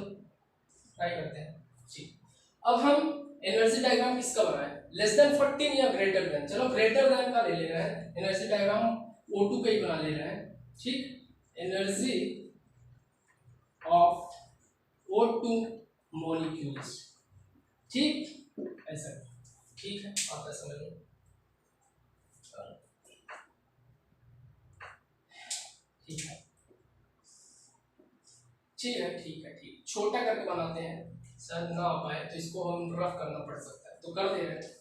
ट्राई करते हैं। ठीक, अब हम एनर्जी डायग्राम किसका बनाए? लेस देन 14 या ग्रेटर देन? चलो ग्रेटर देन का ले रहे हैं, एनर्जी डायग्राम O2 का ही बना ले रहे हैं। ठीक, एनर्जी ऑफ O2 मॉलिक्यूल्स। ठीक, ऐसा ठीक है, आता समझ लो। ठीक है, ठीक है, ठीक है, ठीक, छोटा करके बनाते हैं, शायद ना आ पाए तो इसको हम रफ करना पड़ सकता है, तो कर दे रहे हैं।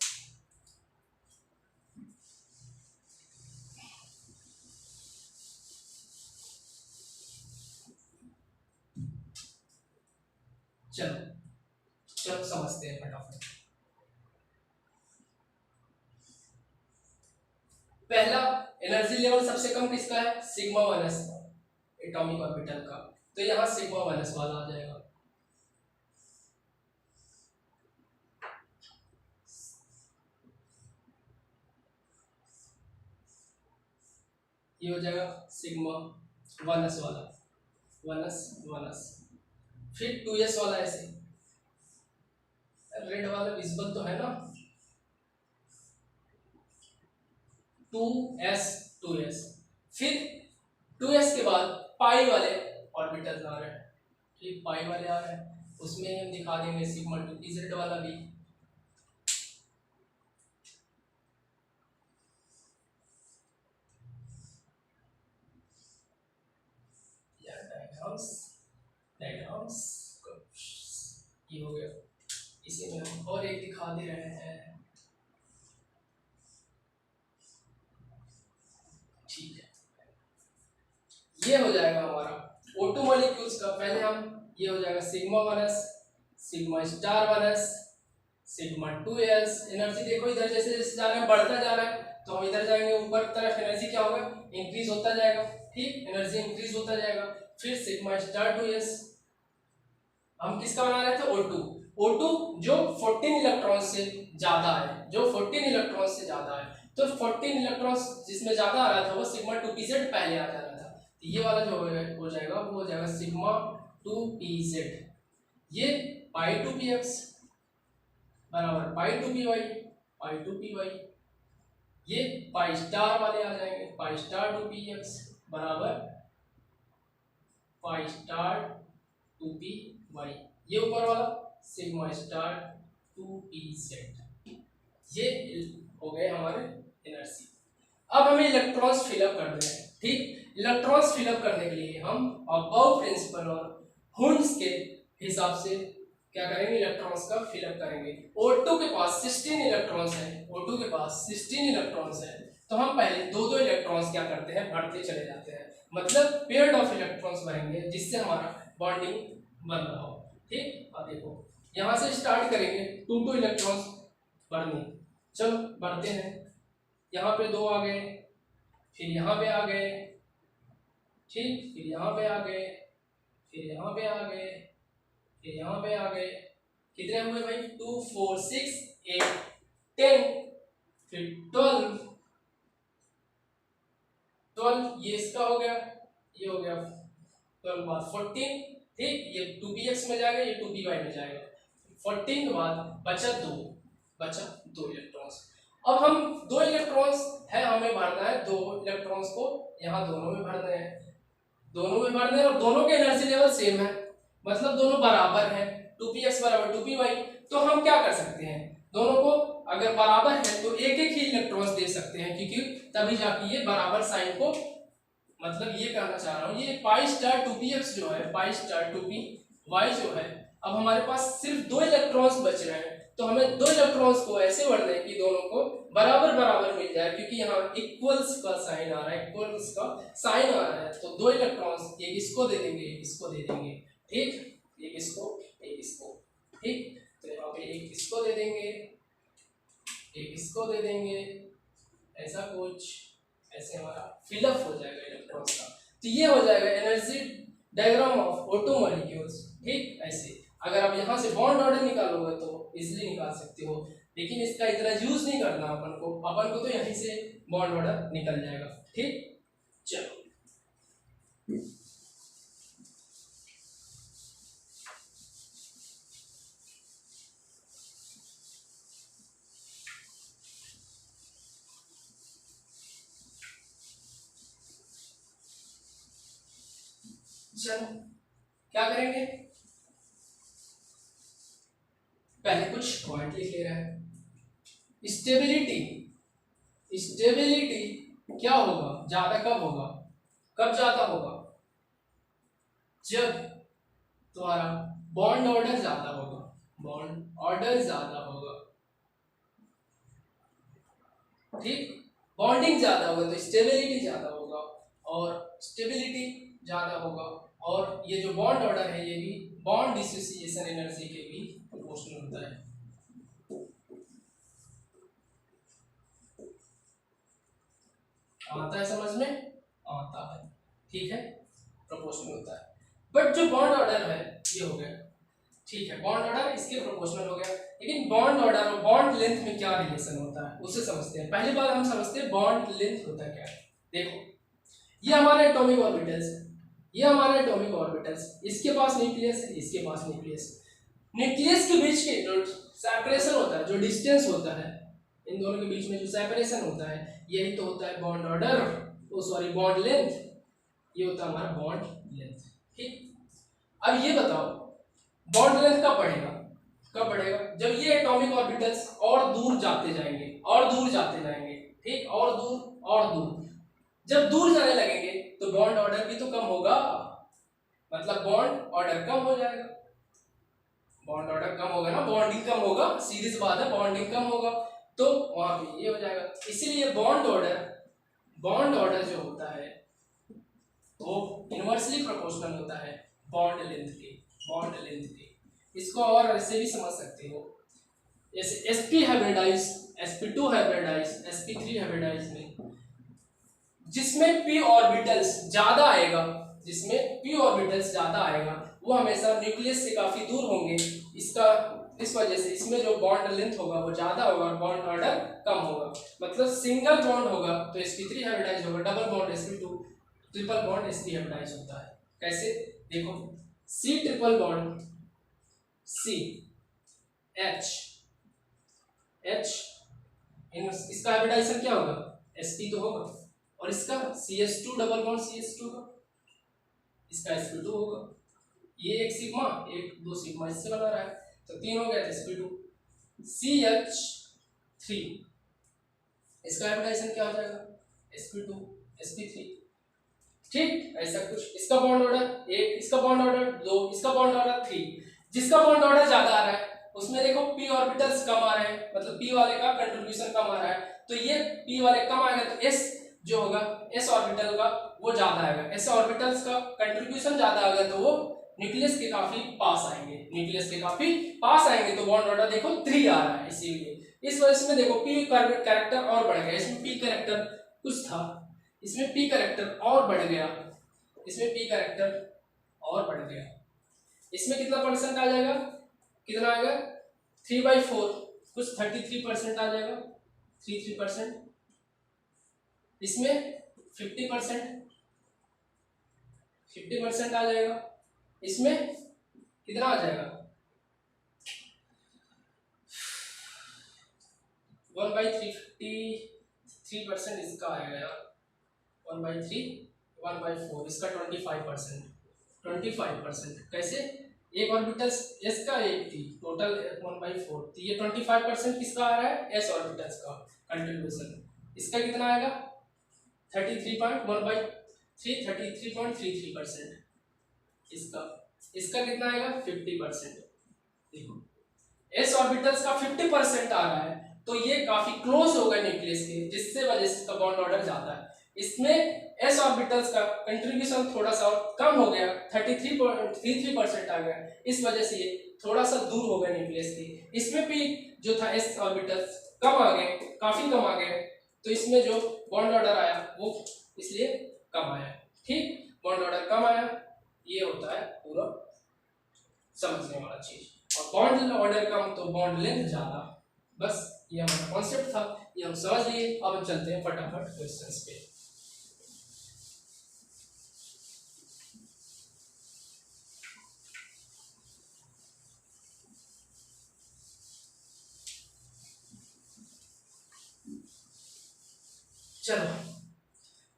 चलो चलो समझते हैं फटाफट। पहला एनर्जी लेवल सबसे कम किसका है? सिग्मा 1s एटॉमिक ऑर्बिटल का, तो यहां सिग्मा 1s वाला आ जाएगा। ये हो जाएगा सिग्मा 1s वाला, 1s, फिर 2s वाला ऐसे, रेड वाला विजिबल तो है ना, 2s, फिर 2s के बाद पाई वाले ऑर्बिटल आ रहे हैं। ठीक, पाई वाले आ रहे हैं, उसमें हम दिखा देंगे सिग्मा 2pz वाला भी। डायग्राम्स ये हो गया, इसी में हम और एक दिखा दे रहे हैं। ठीक है, ये हो जाएगा हमारा O2 मॉलिक्यूल्स का। पहले हम ये हो जाएगा sigma 1s, sigma star 1s, sigma 2s। Energy देखो इधर जैसे जैसे जा रहा है बढ़ता जा रहा है, तो हम इधर जाएंगे ऊपर तरफ, एनर्जी क्या होगा? इंक्रीज होता जाएगा। ठीक, एनर्जी इंक्रीज होता जाएगा। फिर सिग्मा स्टार 2s, हम किसका बना रहे थे? O2 जो 14 इलेक्ट्रॉन से ज्यादा है, जो 14 इलेक्ट्रॉन से ज्यादा है, तो 14 इलेक्ट्रॉन जिसमें ज्यादा आ रहा था वो सिग्मा 2pz पहले आ जा रहा था, तो ये वाला जो हो जाएगा वो हो जाएगा सिग्मा 2pz, ये पाई 2px बराबर पाई 2py, ये पाई स्टार वाले आ जाएंगे, पाई स्टार 2px बराबर पाई स्टार 2py, ये ऊपर वाला सिग्मा स्टार 2pz। ये हो गए हमारे एनर्जी। अब हमें इलेक्ट्रॉन्स फिलअप करने हैं। ठीक, इलेक्ट्रॉन्स फिलअप करने के लिए हम अबव प्रिंसिपल और हुंड्स के हिसाब से क्या करेंगे? इलेक्ट्रॉन्स का फिलअप करेंगे। O2 के पास 16 इलेक्ट्रॉन्स है, O2 के पास 16 इलेक्ट्रॉन्स है, तो हम पहले दो इलेक्ट्रॉन्स क्या करते हैं? भरते चले जाते हैं, मतलब पेयर्ड ऑफ इलेक्ट्रॉन्स भरेंगे जिससे हमारा बॉन्डिंग बन रहा हो। ठीक, अब देखो यहां से स्टार्ट करेंगे 2 इलेक्ट्रॉन्स भरने। चलो बढ़ते हैं, यहाँ पे 2 आ गए, फिर यहाँ पे आ गए, ठीक, फिर यहाँ पे आ गए, फिर यहाँ पे आ गए, फिर यहाँ पे आ गए। कितने हुए भाई? 2 4 6 8 10, फिर 12, ये इसका हो गया, ये हो गया 12 बाद 14। ठीक, ये 2px में जाएगा, ये 2py में जाएगा। 14 के बाद बचा 2 इलेक्ट्रॉन्स। अब हम 2 इलेक्ट्रॉन्स है, हमें भरना है 2 इलेक्ट्रॉन्स को, यहाँ दोनों में भरने हैं, दोनों में भरने हैं, और दोनों के एनर्जी लेवल सेम है, मतलब दोनों बराबर है, 2px बराबर 2py। तो हम क्या कर सकते हैं? दोनों को अगर बराबर है तो एक एक ही इलेक्ट्रॉन्स दे सकते हैं, क्योंकि तभी जाके ये बराबर साइन को मतलब ये कहना चाह रहा हूँ, ये पाई स्टार 2px जो है, पाई स्टार 2py जो है, अब हमारे पास सिर्फ 2 इलेक्ट्रॉन्स बच रहे हैं, तो हमें 2 इलेक्ट्रॉन्स को ऐसे भर दें कि दोनों को बराबर बराबर मिल जाए, क्योंकि यहाँ इक्वल्स का साइन आ रहा है, इक्वल्स का साइन आ रहा है, तो 2 इलेक्ट्रॉन्स एक इसको दे देंगे, एक इसको दे देंगे, ठीक, एक इसको, एक इसको, ठीक, तो यहाँ पे एक इसको दे देंगे, एक इसको दे देंगे, ऐसा कुछ, ऐसे हमारा फिलअप हो जाएगा इलेक्ट्रॉन्स का। तो ये हो जाएगा energy diagram of O2 molecules, ठीक। ऐसे अगर आप यहाँ से बॉन्ड ऑर्डर निकालोगे तो इजीली निकाल सकते हो, लेकिन इसका इतना यूज नहीं करना अपन को तो यहीं से बॉन्ड ऑर्डर निकल जाएगा, ठीक। चलो चलो क्या करेंगे, पहले कुछ पॉइंट लिख ले रहे हैं। स्टेबिलिटी, स्टेबिलिटी क्या होगा, ज्यादा कब होगा, कब ज्यादा होगा, जब तुम्हारा बॉन्ड ऑर्डर ज्यादा होगा, बॉन्ड ऑर्डर ज्यादा होगा, ठीक। बॉन्डिंग ज्यादा होगा तो स्टेबिलिटी ज्यादा होगा, और स्टेबिलिटी ज्यादा होगा, और ये जो बॉन्ड ऑर्डर है ये भी बॉन्ड डिसोसिएशन एनर्जी के भी प्रोपोर्शनल होता है। आता है समझ में, आता है, ठीक है, प्रोपोर्शनल होता है। बट जो बॉन्ड ऑर्डर है ये हो गया, ठीक है, बॉन्ड ऑर्डर इसके प्रोपोर्शनल हो गया, लेकिन बॉन्ड ऑर्डर और बॉन्ड लेंथ में क्या रिलेशन होता है उसे समझते हैं। पहली बार हम समझते हैं बॉन्ड लेंथ होता क्या है। देखो ये हमारे एटॉमिक ऑर्बिटल्स है, ये हमारे एटॉमिक ऑर्बिटल्स, इसके पास न्यूक्लियस है, इसके पास न्यूक्लियस, न्यूक्लियस के बीच के जो सेपरेशन होता है, जो डिस्टेंस होता है, इन दोनों के बीच में जो सेपरेशन होता है, यही तो होता है बॉन्ड ऑर्डर, ओ सॉरी बॉन्ड लेंथ, ये होता है हमारा बॉन्ड लेंथ, ठीक। अब ये बताओ बॉन्ड लेंथ कब बढ़ेगा, कब बढ़ेगा, जब ये एटॉमिक ऑर्बिटल्स और दूर जाते जाएंगे, और दूर जाते जाएंगे, ठीक, और दूर और दूर, जब दूर जाने लगेंगे तो बॉन्ड ऑर्डर भी तो कम होगा, मतलब बॉन्ड ऑर्डर कम हो जाएगा, बॉन्ड ऑर्डर कम होगा ना, बॉन्डिंग कम होगा, सीधी सी बात है, बॉन्डिंग कम होगा, तो वहां पे ये हो जाएगा। इसीलिए बॉन्ड ऑर्डर जो होता है वो इनवर्सली प्रोपोर्शनल होता है बॉन्ड लेंथ के, बॉन्ड लेंथ के। इसको और ऐसे भी समझ सकते हो, जैसे sp hybridise, sp2 hybridise, sp3 hybridise में जिसमें p ऑर्बिटल्स ज्यादा आएगा, जिसमें p ऑर्बिटल्स ज्यादा आएगा वो हमेशा न्यूक्लियस से काफी दूर होंगे, इसका इस वजह से इसमें जो बॉन्ड लेंथ होगा वो ज्यादा होगा और बॉन्ड ऑर्डर कम होगा। मतलब सिंगल बॉन्ड होगा तो sp3 हाइब्रिडाइज होगा, double bond sp2, triple bond sp hybridize होता है। कैसे, देखो c triple bond c h h, इसका हाइब्रिडाइजेशन क्या होगा, sp तो होगा, और इसका cs2 डबल बॉन्ड cs2 होगा, इसका sp2 होगा, ये एक सिग्मा एक दो सिग्मा इससे बना रहा है, तो 3 हो गया sp2, ch3, इसका हाइब्रिडाइजेशन क्या हो जाएगा, sp2 sp3, ठीक, ऐसा कुछ। इसका बॉन्ड ऑर्डर 1, इसका बॉन्ड ऑर्डर 2, इसका बॉन्ड ऑर्डर 3, जिसका बॉन्ड ऑर्डर ज्यादा आ रहा है उसमें देखो p ऑर्बिटल्स कम आ रहे हैं, मतलब p वाले का कंट्रीब्यूशन कम आ रहा है, तो ये p वाले कम आएगा तो s जो होगा s ऑर्बिटल का वो ज्यादा आएगा, s ऑर्बिटल्स का कंट्रीब्यूशन ज्यादा आएगा तो वो न्यूक्लियस के काफी पास आएंगे, न्यूक्लियस के काफी पास आएंगे, तो बॉन्ड ऑर्डर देखो 3 आ रहा है। इसीलिए इस वजह से देखो p कैरेक्टर और बढ़ गया, इसमें p कैरेक्टर कुछ था, इसमें p कैरेक्टर और बढ़ गया, इसमें p कैरेक्टर और बढ़ गया, इसमें कितना परसेंट आ जाएगा, कितना आएगा 3/4, कुछ 33% आ जाएगा, 33%, इसमें 50% आ जाएगा, इसमें कितना आ जाएगा 1/353% इसका आएगा यार, 1/3 1/4 इसका 25%, कैसे, एक ऑर्बिटल्स s का एक थी, टोटल 1/4, तो ये 25% किसका आ रहा है, s ऑर्बिटल्स का कंट्रीब्यूशन, इसका कितना आएगा 33.1/3 33.33%। इसका इसका कितना आएगा 50%। देखो एस ऑर्बिटल्स का 50% आ रहा है तो ये काफी क्लोज होगा न्यूक्लियस के, जिससे वजह से इसका बॉन्ड ऑर्डर जाता है। इसमें एस ऑर्बिटल्स का कंट्रीब्यूशन थोड़ा सा कम हो गया, 33.33% आ गया, इस वजह से ये थोड़ा सा दूर हो गया न्यूक्लियस के। इसमें भी जो था एस ऑर्बिटल्स कम आ गए, काफी कम आ गए, तो इसमें जो बॉन्ड ऑर्डर आया वो इसलिए कम आया। ठीक, बॉन्ड ऑर्डर कम आया, ये होता है पूरा समझने वाला चीज। और बॉन्ड ऑर्डर कम तो बॉन्ड लेंथ ज्यादा। बस ये हमारा कॉन्सेप्ट था, ये हम समझ लिए। अब हम चलते हैं फटाफट क्वेश्चंस पे। चलो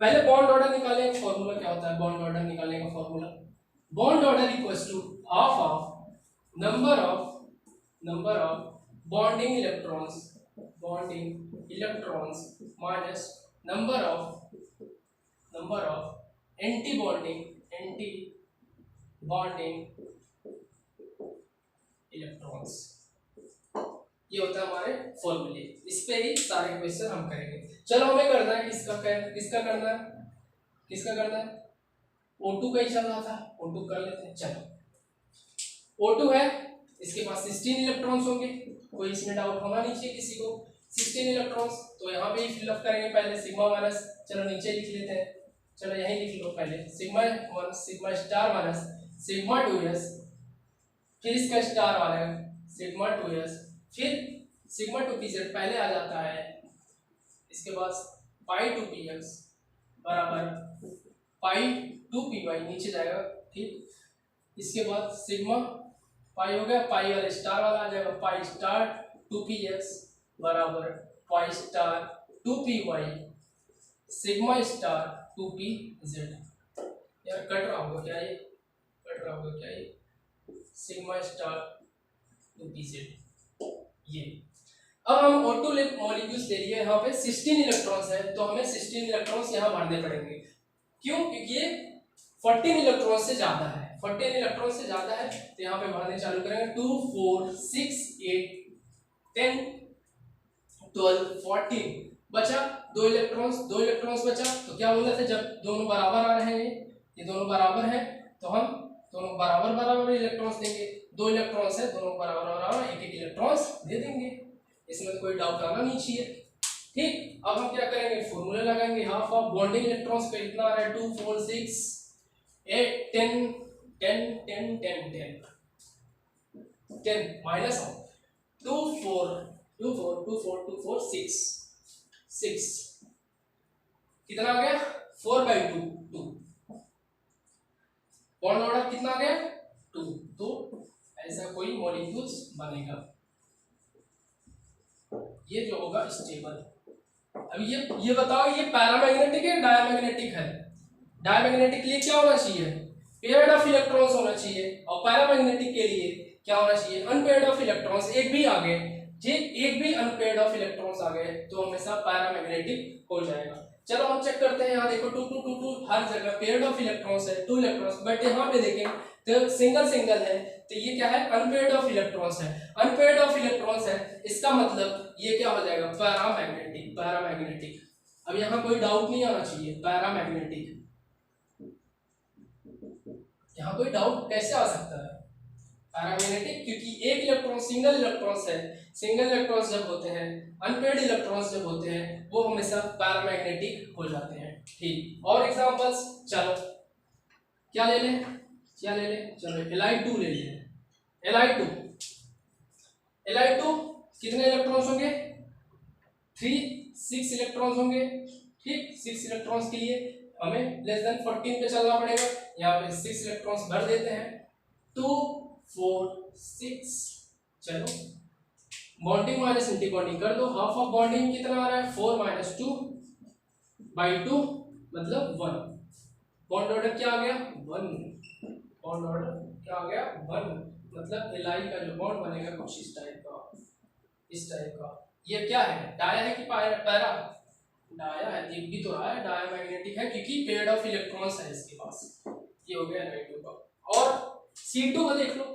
पहले बॉन्ड ऑर्डर निकालने का फॉर्मूला क्या होता है। बॉन्ड ऑर्डर निकालने का formula, bond order equals to half of number of bonding electrons minus number of anti bonding electrons. ये होता है हमारे फॉर्मूले। इस पे ही सारे क्वेश्चन हम करेंगे। चलो हमें करना है किसका करना है O2 का ही चल रहा था, O2 कर लेते हैं। चलो O2 है, इसके पास 16 इलेक्ट्रॉन्स होंगे, कोई इसमें डाउट होना नहीं चाहिए किसी को। 16 इलेक्ट्रॉन्स तो यहाँ पे ही फिलअप करेंगे पहले सिग्मा माइनस, चलो नीचे लिख लेते हैं, चलो यहीं लिख लो पहले sigma 1 sigma star minus sigma 2s, फिर इसका स्टार आ रहा है सिग्मा 2s, फिर सिग्मा 2pz पहले आ जाता है, इसके बाद पाई 2px बराबर पाई 2py नीचे जाएगा। ठीक, इसके बाद सिग्मा पाई हो गया, पाई वाला स्टार वाला आ जाएगा, पाई स्टार 2px बराबर pi star 2py sigma star 2pz। यार कट रहा होगा क्या ये, सिग्मा स्टार 2pz। ये अब हम O2 मॉलिक्यूल्स ले लिए, यहाँ पे 16 इलेक्ट्रॉन्स है तो हमें 16 इलेक्ट्रॉन्स यहाँ भरने पड़ेंगे। क्यों? क्योंकि ये 14 इलेक्ट्रॉन से ज्यादा है, 14 इलेक्ट्रॉन से ज्यादा है तो यहाँ पे भरने चालू करेंगे। 2 4 6 8 10 12 14 बचा 2 इलेक्ट्रॉन्स बचा। तो क्या बोला था, जब दोनों बराबर आ रहे हैं, ये दोनों बराबर है तो हम दोनों बराबर इलेक्ट्रॉन्स देंगे। 2 इलेक्ट्रॉन्स है, दोनों बराबर एक इलेक्ट्रॉन्स दे देंगे, इसमें कोई डाउट आना नहीं चाहिए। ठीक, अब हम क्या करेंगे, फॉर्मूला लगाएंगे। हाफ ऑफ बॉन्डिंग इलेक्ट्रॉन्स का इतना आ रहा है 2 4 6 8 10 10 10 10 10 10 माइनस ऑफ 2 4 2 4 2 4 2 4 6 6 कितना आ गया 4/2 2। बॉन्ड ऑर्डर कितना आ गया 2, तो ऐसा कोई मॉलिक्यूल्स बनेगा, ये जो होगा स्टेबल। अब ये बताओ ये पैरामैग्नेटिक है डायमैग्नेटिक है। डायमैग्नेटिक के लिए क्या होना चाहिए, पेयर्ड ऑफ इलेक्ट्रॉन्स होना चाहिए, और पैरामैग्नेटिक के लिए क्या होना चाहिए, अनपेयर्ड ऑफ इलेक्ट्रॉन्स। एक भी आ गए, ठीक, एक भी अनपेयर्ड ऑफ इलेक्ट्रॉन्स आ गए तो हमेशा पैरामैग्नेटिक हो जाएगा। चलो हम चेक करते हैं, यहाँ देखो 2 2 2 2 हर जगह पेयर्ड ऑफ इलेक्ट्रॉन्स है, 2 इलेक्ट्रॉन्स, बट यहाँ पे देखें तो सिंगल है, तो ये क्या है अनपेयर्ड ऑफ इलेक्ट्रॉन्स है। अनपेयर्ड ऑफ इलेक्ट्रॉन्स है, इसका मतलब ये क्या हो जाएगा पैरामैग्नेटिक। अब यहाँ कोई डाउट नहीं आना चाहिए, पैरामैग्नेटिक। यहाँ कोई डाउट कैसे आ सकता है पैरामैग्नेटिक, क्योंकि एक इलेक्ट्रॉन सिंगल इलेक्ट्रॉन्स है, सिंगल इलेक्ट्रॉन्स जब होते हैं, अनपेयर्ड इलेक्ट्रॉन्स जब होते हैं, वो हमेशा पैरामैग्नेटिक हो जाते हैं। ठीक, और एग्जांपल्स, चलो क्या ले लें, चलो Li2 ले लें। Li2 कितने इलेक्ट्रॉन्स होंगे 6 इलेक्ट्रॉन्स होंगे। ठीक, 6 इलेक्ट्रॉन्स के लिए हमें लेस देन 14 पे चलना पड़ेगा। यहाँ पे 6 इलेक्ट्रॉन्स भर देते हैं, 2 4 6। चलो बॉन्डिंग माइनस एंटी बॉन्डिंग कर दो, हाफ ऑफ बॉन्डिंग कितना आ रहा है 4 - 2/2 मतलब 1। बॉन्ड ऑर्डर क्या आ गया 1, बॉन्ड ऑर्डर क्या आ गया 1, मतलब Li का जो बॉन्ड बनेगा कुछ इस टाइप का। ये क्या है, डाया है कि पैरा, डाया है, दिख भी तो रहा है डाया मैग्नेटिक है क्योंकि पेयर ऑफ इलेक्ट्रॉन्स है इसके पास। ये हो गया Ni2 का। और C2 को देख लो,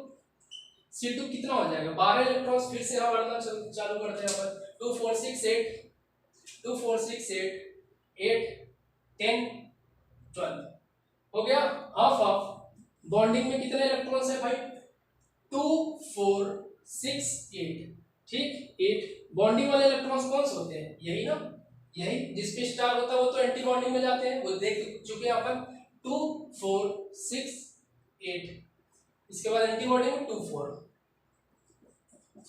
C2 कितना हो जाएगा, 12 इलेक्ट्रॉन्स फिर से यहाँ बढ़ना चालू करते हैं अपन। 2 4 6 8 2 4 6 8 10 12 हो गया। हाफ हाफ बॉन्डिंग में कितने इलेक्ट्रॉन्स है भाई, 2 4 6 8, ठीक। 8 बॉन्डिंग वाले इलेक्ट्रॉन्स कौन से होते हैं, यही ना, यही जिस पे स्टार होता है वो तो एंटी बॉन्डिंग में जाते हैं, वो देख चुके हैं अपन। 2 4 6 8, इसके बाद एंटी बॉन्डिंग में 2 4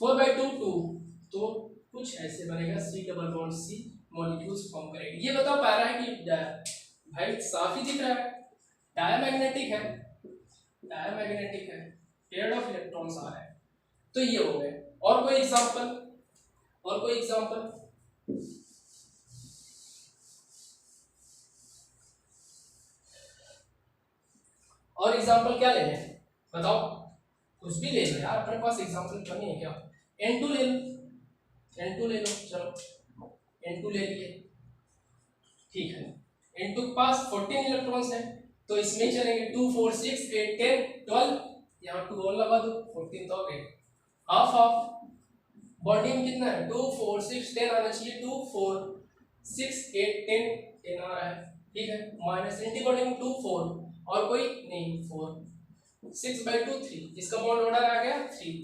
4/2 2, तो कुछ ऐसे बनेगा, C double bond C molecules form करेंगे। ये बताओ पा रहा है कि भाई साफ ही दिख रहा है, डायमैग्नेटिक है, डायमैग्नेटिक है, पेयर ऑफ इलेक्ट्रॉन्स आ रहा है। तो ये हो गए। और कोई एग्जांपल, और कोई एग्जांपल, और एग्जांपल क्या ले लें बताओ, कुछ भी ले लो यार, अपने पास एग्जांपल कमी है क्या। N2 ले लो, N2 ले लो, चलो N2 ले लिए, ठीक है। N2 के पास 14 इलेक्ट्रॉन्स है, तो इसमें चलेंगे 2 4 6 8 10 12, यहाँ 2 और लगा दो, 14 तो हो गए। हाफ हाफ बॉन्डिंग कितना है, 2 4 6 10 आना चाहिए, 2 4 6 8 10 10 आ रहा है, ठीक है। माइनस एंटी बॉन्डिंग 2 4 और कोई नहीं 4 6/2 3, इसका बॉन्ड ऑर्डर आ गया 3,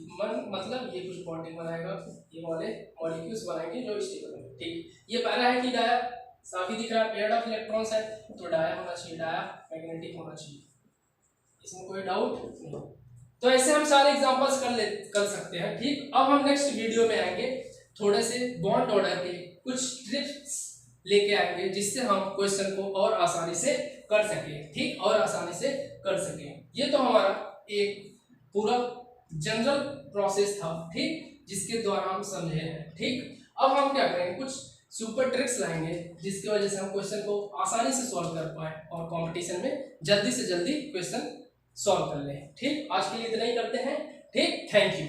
मतलब ये कुछ बॉन्डिंग बनाएगा, ये वाले मॉलिक्यूल्स बनाएंगे जो स्टेबल होंगे, ठीक। ये पहला है कि डाया साफ ही दिख रहा है, पेयर ऑफ इलेक्ट्रॉन्स है तो डाया होना चाहिए, डाया मैग्नेटिक होना चाहिए, इसमें कोई डाउट नहीं। तो ऐसे हम सारे एग्जांपल्स कर सकते हैं, ठीक। अब हम नेक्स्ट वीडियो में आएंगे, थोड़े से बॉन्ड ऑर्डर के कुछ ट्रिक्स लेके आएंगे जिससे हम क्वेश्चन को और आसानी से कर सके, ठीक, और आसानी से कर सके। ये तो हमारा एक पूरा जनरल प्रोसेस था, ठीक, जिसके द्वारा हम समझे हैं, ठीक। अब हम क्या करेंगे, कुछ सुपर ट्रिक्स लाएंगे जिसकी वजह से हम क्वेश्चन को आसानी से सॉल्व कर पाए और कंपटीशन में जल्दी से जल्दी क्वेश्चन सॉल्व कर लें, ठीक। आज के लिए इतना ही करते हैं, ठीक, थैंक यू।